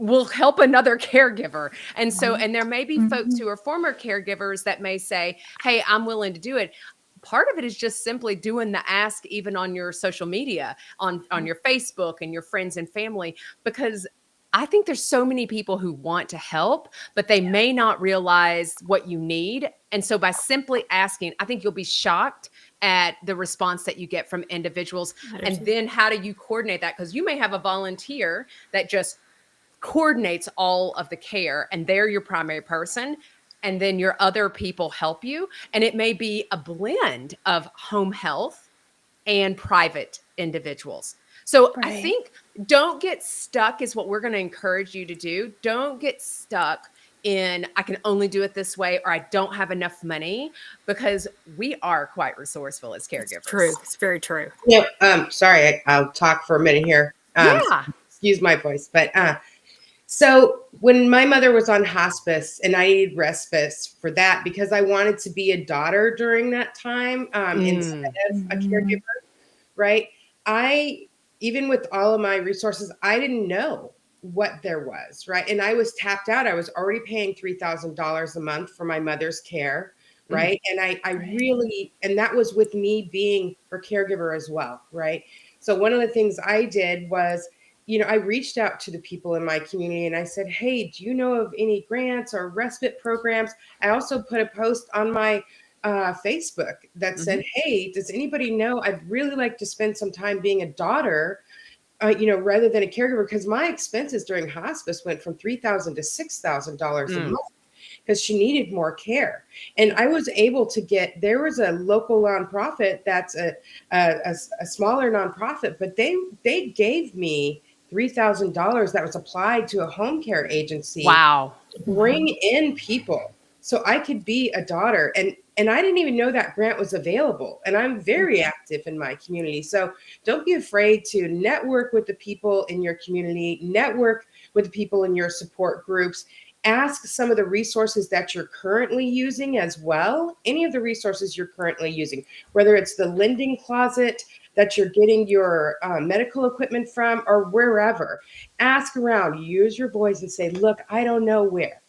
will help another caregiver. And so, and there may be folks who are former caregivers that may say, hey, I'm willing to do it. Part of it is just simply doing the ask, even on your social media, on your Facebook and your friends and family, because I think there's so many people who want to help, but they may not realize what you need. And so by simply asking, I think you'll be shocked at the response that you get from individuals. And then how do you coordinate that? Because you may have a volunteer that just coordinates all of the care, and they're your primary person, and then your other people help you, and it may be a blend of home health and private individuals. So I Right. think don't get stuck is what we're going to encourage you to do. Don't get stuck in I can only do it this way, or I don't have enough money, because we are quite resourceful as caregivers. True. It's very true. Sorry, I'll talk for a minute here. Yeah. Excuse my voice, but so when my mother was on hospice and I needed respite for that, because I wanted to be a daughter during that time instead of a caregiver, right? Even with all of my resources, I didn't know what there was, right? And I was tapped out. I was already paying $3,000 a month for my mother's care, right? And I really, and that was with me being her caregiver as well, right? So one of the things I did was, I reached out to the people in my community and I said, hey, do you know of any grants or respite programs? I also put a post on my Facebook that said, hey, does anybody know? I'd really like to spend some time being a daughter, rather than a caregiver, because my expenses during hospice went from $3,000 to $6,000 a month because she needed more care. And I was able to there was a local nonprofit that's a smaller nonprofit, but they gave me $3,000 that was applied to a home care agency. Wow. To bring in people so I could be a daughter. And I didn't even know that grant was available. And I'm very active in my community. So don't be afraid to network with the people in your community, network with the people in your support groups. Ask some of the resources that you're currently using as well. Any of the resources you're currently using, whether it's the lending closet that you're getting your medical equipment from, or wherever. Ask around, use your voice and say, look, I don't know where.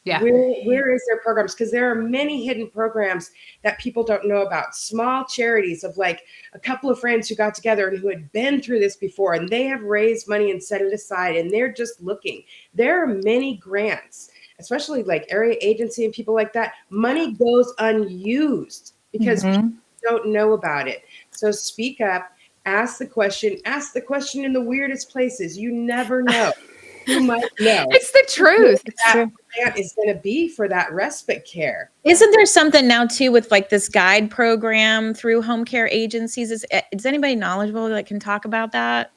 Yeah. Where is their programs? Because there are many hidden programs that people don't know about. Small charities of like a couple of friends who got together and who had been through this before, and they have raised money and set it aside, and they're just looking. There are many grants, especially like area agency and people like that. Money goes unused because people don't know about it. So speak up, ask the question in the weirdest places. You never know. who might know It's the truth. It's that true. grant is going to be for that respite care. Isn't there something now too with like this guide program through home care agencies? Is anybody knowledgeable that can talk about that?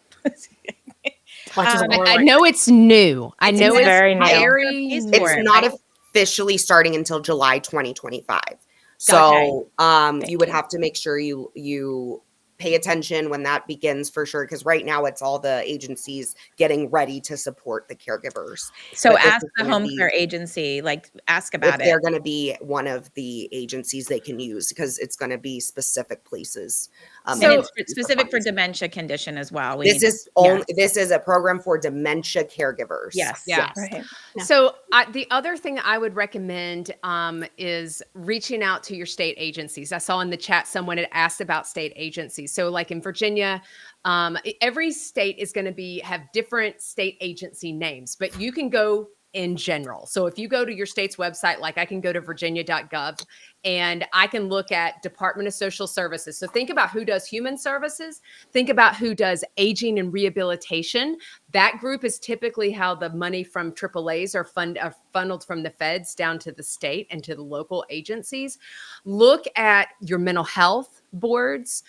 Watches Um, more I like know it's new. I It's know It's it's very new. very Pays new. for It's it, not right? officially starting until July 2025. Okay. So Thank you would you. have to make sure you pay attention when that begins for sure, because right now it's all the agencies getting ready to support the caregivers. So But this ask is the gonna home be- care agency, like ask if about it. they're going to be one of the agencies they can use, because it's going to be specific places. And So- it's specific for dementia condition as well. We This need is only this is a program for dementia caregivers. Yes. Yeah. Right. Yeah. So the other thing I would recommend is reaching out to your state agencies. I saw in the chat someone had asked about state agencies. So like in Virginia, every state is going to have different state agency names, but you can go in general. So if you go to your state's website, like I can go to virginia.gov and I can look at Department of Social Services. So think about who does human services, think about who does aging and rehabilitation. That group is typically how the money from AAAs are funneled from the feds down to the state and to the local agencies. Look at your mental health boards.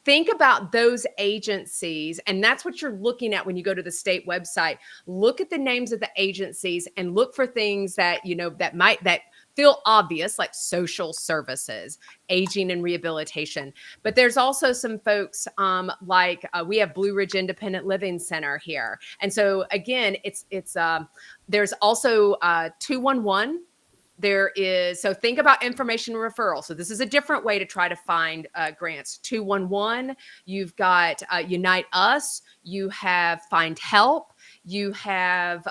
Think about those agencies, and that's what you're looking at when you go to the state website. Look at the names of the agencies and look for things that that feel obvious, like social services, aging and rehabilitation. But there's also some folks we have Blue Ridge Independent Living Center here, and so again, there's also 211. So think about information referral. So this is a different way to try to find grants. 211, you've got Unite Us, you have Find Help, you have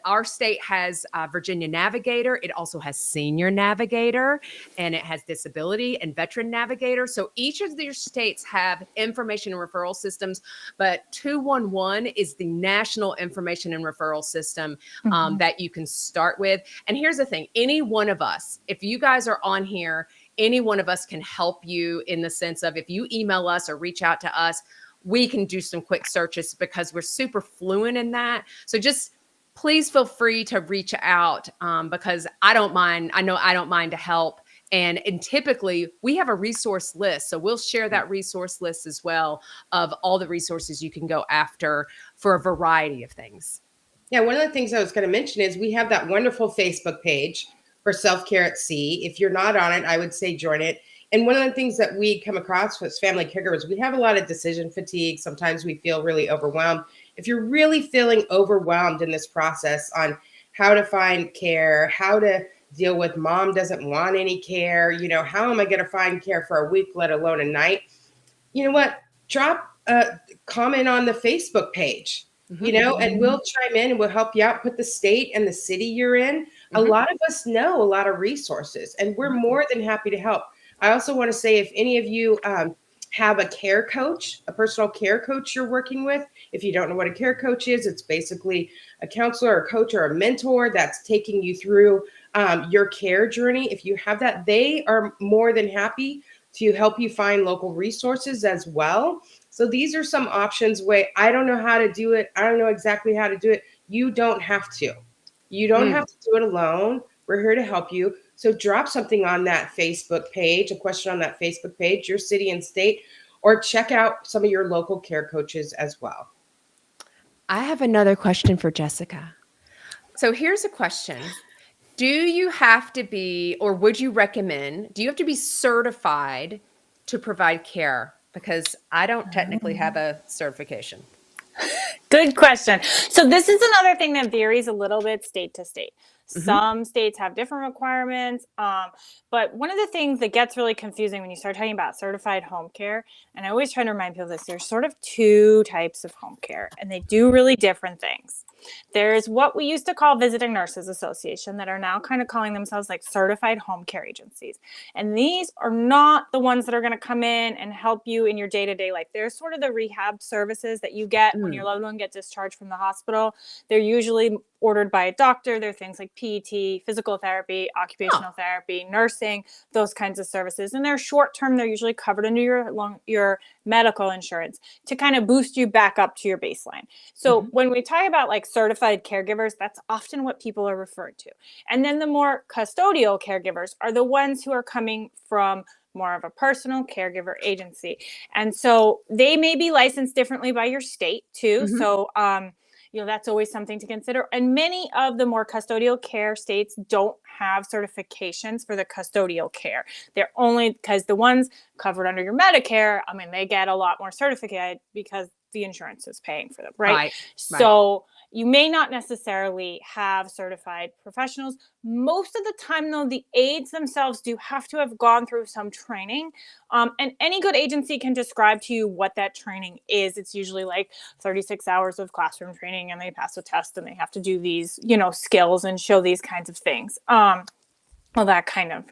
our state has Virginia Navigator. It also has Senior Navigator, and it has Disability and Veteran Navigator. So each of your states have information and referral systems, but 211 is the national information and referral system that you can start with. And here's the thing, any one of us, if you guys are on here, any one of us can help you in the sense of if you email us or reach out to us, we can do some quick searches because we're super fluent in that. So just please feel free to reach out because I don't mind. I know I don't mind to help. And typically we have a resource list. So we'll share that resource list as well of all the resources you can go after for a variety of things. Yeah, one of the things I was going to mention is we have that wonderful Facebook page for Self-Care at Sea. If you're not on it, I would say join it. And one of the things that we come across with family caregivers, we have a lot of decision fatigue. Sometimes we feel really overwhelmed. If you're really feeling overwhelmed in this process on how to find care, how to deal with mom doesn't want any care, how am I going to find care for a week, let alone a night? You know what? Drop a comment on the Facebook page. And we'll chime in and we'll help you out. Put the state and the city you're in. A lot of us know a lot of resources, and we're more than happy to help. I also want to say, if any of you have a care coach, a personal care coach you're working with, if you don't know what a care coach is, it's basically a counselor, a coach, or a mentor that's taking you through your care journey. If you have that, they are more than happy to help you find local resources as well. So these are some options where I don't know how to do it. I don't know exactly how to do it. You don't have to. You don't have to do it alone. We're here to help you. So drop something on that Facebook page, a question on that Facebook page, your city and state, or check out some of your local care coaches as well. I have another question for Jessica. So here's a question. Do you have to be, or would you recommend, do you have to be certified to provide care? Because I don't technically have a certification. Good question. So this is another thing that varies a little bit state to state. Some states have different requirements. But one of the things that gets really confusing when you start talking about certified home care, and I always try to remind people this, there's sort of two types of home care, and they do really different things. There's what we used to call Visiting Nurses Association that are now kind of calling themselves like certified home care agencies. And these are not the ones that are going to come in and help you in your day-to-day life. They're sort of the rehab services that you get when your loved one gets discharged from the hospital. They're usually ordered by a doctor. There are things like PT, physical therapy, occupational therapy, nursing, those kinds of services. And they're short term. They're usually covered under your medical insurance to kind of boost you back up to your baseline. So when we talk about like certified caregivers, that's often what people are referred to. And then the more custodial caregivers are the ones who are coming from more of a personal caregiver agency. And so they may be licensed differently by your state too. So, that's always something to consider. And many of the more custodial care states don't have certifications for the custodial care. They're only because the ones covered under your Medicare, I mean, they get a lot more certificate because the insurance is paying for them, right? So you may not necessarily have certified professionals. Most of the time, though, the aides themselves do have to have gone through some training. And any good agency can describe to you what that training is. It's usually like 36 hours of classroom training, and they pass a test, and they have to do these, skills and show these kinds of things. All that kind of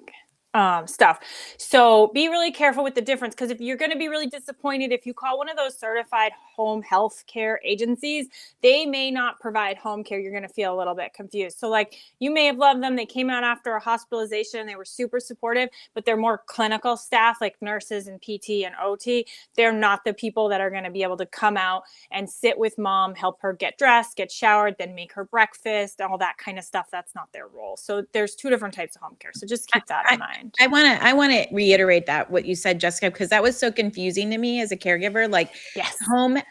stuff. So be really careful with the difference, because if you're going to be really disappointed if you call one of those certified home health care agencies, they may not provide home care. You're going to feel a little bit confused. So like you may have loved them. They came out after a hospitalization. They were super supportive, but they're more clinical staff like nurses and PT and OT. They're not the people that are going to be able to come out and sit with mom, help her get dressed, get showered, then make her breakfast, all that kind of stuff. That's not their role. So there's two different types of home care. So just keep that in mind. I want to reiterate that what you said, Jessica, because that was so confusing to me as a caregiver. Like,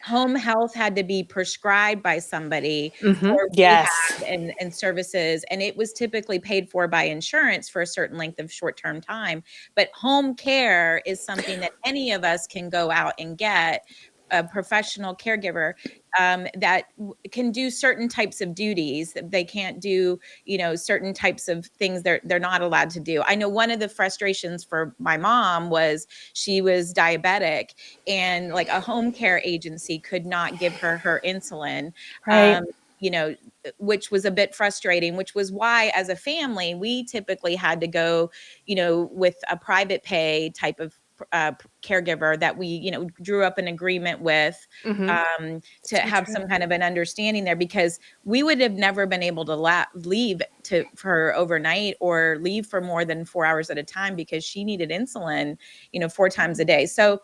home health had to be prescribed by somebody for rehab and services, and it was typically paid for by insurance for a certain length of short-term time. But home care is something that any of us can go out and get a professional caregiver that can do certain types of duties. They can't do, certain types of things they're not allowed to do. I know one of the frustrations for my mom was she was diabetic, and like a home care agency could not give her insulin. Right. Which was a bit frustrating, which was why as a family, we typically had to go, with a private pay type of caregiver that we, drew up an agreement with to have some kind of an understanding there, because we would have never been able to leave for overnight or leave for more than 4 hours at a time, because she needed insulin, 4 times a day. So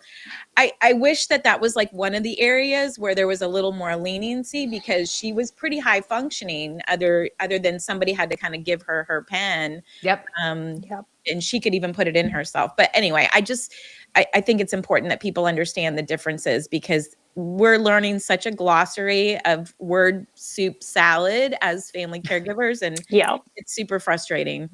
I wish that was like one of the areas where there was a little more leniency, because she was pretty high functioning, other than somebody had to kind of give her pen. And she could even put it in herself. But anyway, I think it's important that people understand the differences, because we're learning such a glossary of word soup salad as family caregivers. And it's super frustrating.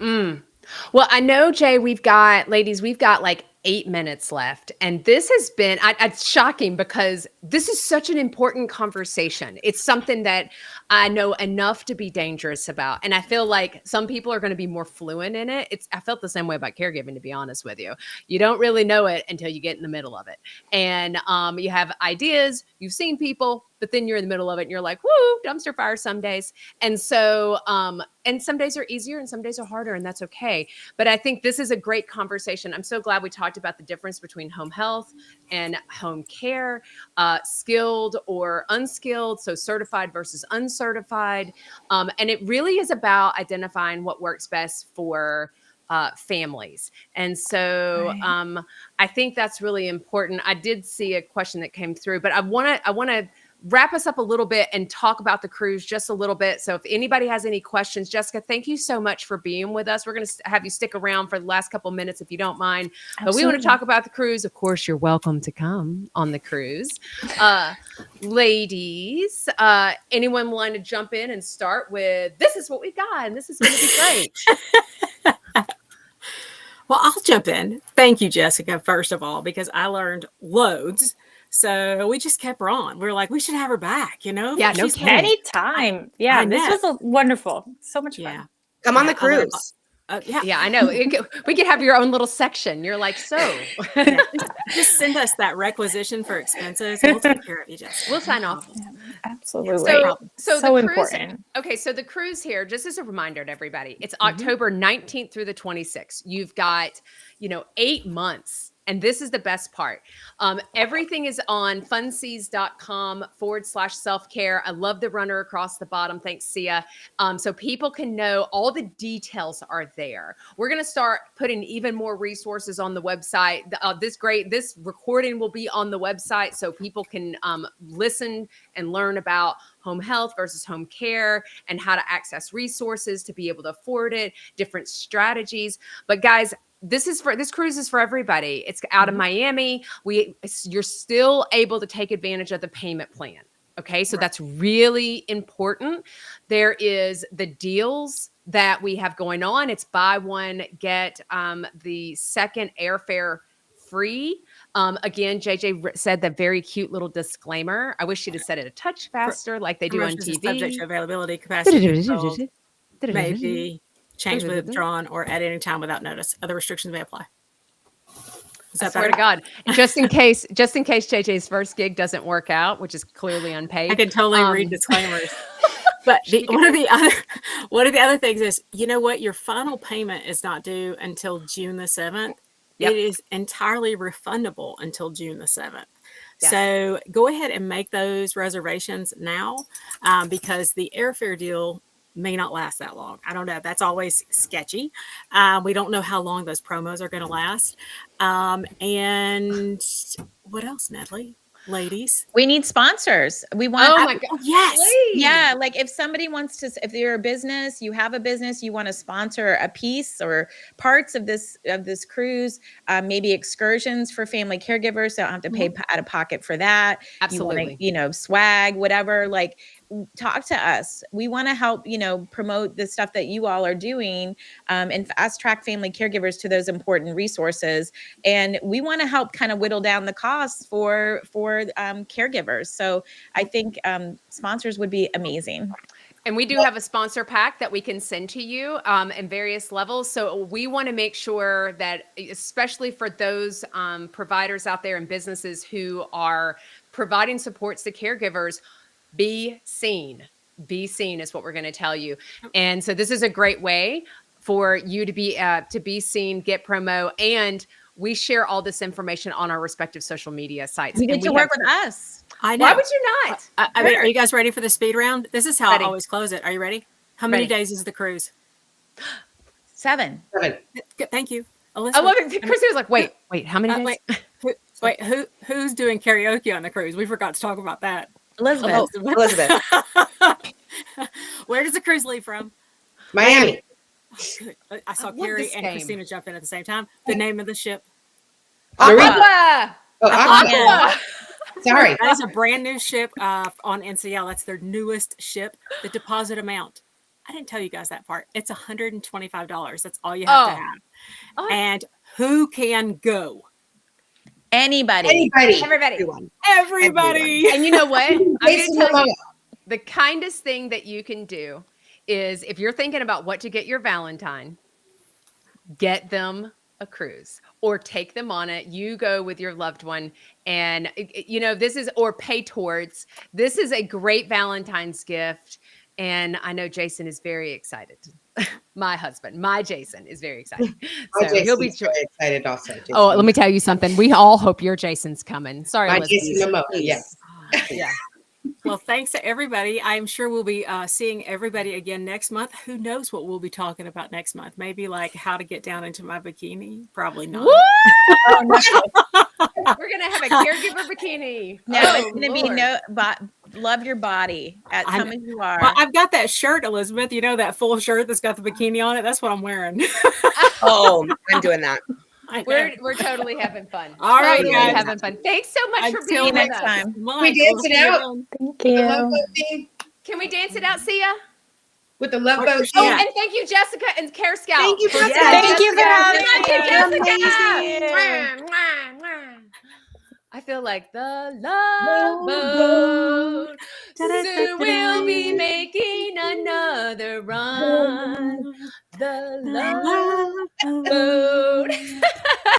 Well, I know, Jay, we've got like 8 minutes left. And this has been, it's shocking, because this is such an important conversation. It's something that I know enough to be dangerous about. And I feel like some people are going to be more fluent in it. I felt the same way about caregiving, to be honest with you. You don't really know it until you get in the middle of it. And you have ideas, you've seen people, but then you're in the middle of it and you're like, woo, dumpster fire some days. And so, and some days are easier and some days are harder, and that's okay. But I think this is a great conversation. I'm so glad we talked about the difference between home health and home care, skilled or unskilled, so certified versus uncertified. And it really is about identifying what works best for families. And so I think that's really important. I did see a question that came through, but I want to wrap us up a little bit and talk about the cruise just a little bit. So if anybody has any questions, Jessica, thank you so much for being with us. We're going to have you stick around for the last couple minutes if you don't mind. Absolutely. But we want to talk about the cruise. Of course, you're welcome to come on the cruise. Ladies, anyone want to jump in and start with, this is what we got and this is going to be great. Well, I'll jump in. Thank you, Jessica, first of all, because I learned loads. So we just kept her on. We were like, we should have her back, Yeah, no kidding. Anytime. Yeah, this was wonderful. So much fun. Come on the cruise. Yeah, I know. We could have your own little section. You're like, so. Just send us that requisition for expenses. We'll take care of you, Jessica. We'll sign off. Yeah, absolutely. So so the cruise, important. Okay, so the cruise here, just as a reminder to everybody, it's October 19th through the 26th. You've got, 8 months And this is the best part. Everything is on funseas.com/self-care. I love the runner across the bottom. Thanks, Sia. So people can know all the details are there. We're going to start putting even more resources on the website. This recording will be on the website so people can listen and learn about home health versus home care and how to access resources to be able to afford it, different strategies. But guys, this cruise is for everybody. It's out of Miami. You're still able to take advantage of the payment plan. Okay. So that's really important. There is the deals that we have going on. It's buy one, get the second airfare free. Again, JJ said the very cute little disclaimer. I wish she'd have said it a touch faster like they do on Promotions are subject TV. to availability, capacity control, may be changed, withdrawn, or at any time without notice. Other restrictions may apply. I swear to God, just in case JJ's first gig doesn't work out, which is clearly unpaid. I can totally read disclaimers. But one of the other things is, you know what? Your final payment is not due until June the 7th. Yep. It is entirely refundable until June the 7th. Yes. So go ahead and make those reservations now because the airfare deal may not last that long. I don't know. That's always sketchy. We don't know how long those promos are going to last. And what else, Natalie? Ladies, we need sponsors. We want. Oh my God! Yes, please. Yeah. Like if somebody wants to, if you're a business, you have a business, you want to sponsor a piece or parts of this cruise, maybe excursions for family caregivers, so don't have to pay out of pocket for that. Absolutely. You want to, swag, whatever. Like, talk to us. We want to help, promote the stuff that you all are doing, and fast track family caregivers to those important resources. And we want to help kind of whittle down the costs for caregivers. So I think sponsors would be amazing. And we do have a sponsor pack that we can send to you in various levels. So we want to make sure that, especially for those providers out there and businesses who are providing supports to caregivers, be seen. Be seen is what we're going to tell you. And so this is a great way for you to be seen, get promo, and we share all this information on our respective social media sites. You get to work with us. I know. Why would you not? I mean, are you guys ready for the speed round? This is how Ready. I always close it. Are you ready? How many days is the cruise? 7. Thank you, Elizabeth. I love it. Chrissy was like, wait, how many days? Who's doing karaoke on the cruise? We forgot to talk about that. Elizabeth. Elizabeth. Where does the cruise leave from? Miami. I saw Carrie and Christina jump in at the same time. The name of the ship? Aqua. Oh, Aqua. Sorry. That is a brand new ship on NCL. That's their newest ship. The deposit amount, I didn't tell you guys that part. It's $125. That's all you have to have. Oh. And who can go? Anybody. Everybody. Everybody. And you know what? I'm going to Jason tell Momoa. you, the kindest thing that you can do is if you're thinking about what to get your Valentine, get them a cruise or take them on it. You go with your loved one and, or pay towards. This is a great Valentine's gift. And I know Jason is very excited. My husband, my Jason, is very excited. So he'll be very excited also. Jason. Oh, let me tell you something. We all hope your Jason's coming. Sorry, My Elizabeth. Jason Momoa, yes. Yeah. Well, thanks to everybody. I'm sure we'll be seeing everybody again next month. Who knows what we'll be talking about next month? Maybe like how to get down into my bikini. Probably not. We're gonna have a caregiver bikini. No, Oh, it's gonna be love your body as you are. Well, I've got that shirt, Elizabeth. That full shirt that's got the bikini on it. That's what I'm wearing. Oh, I'm doing that. We're totally having fun. All right, totally guys. having fun. Thanks so much for Until being next with us. time. We dance it out. Thank The Love Boat thing Can we dance it out, Sia? with the Love Boat. Oh, Yeah. and thank you, Jessica and Care Scout. Thank you, Jessica. Thank you for having Thank you, me. Jessica. Amazing. Mwah, mwah, mwah. I feel like the Love Boat. Soon we'll be making another run. The Love Boat.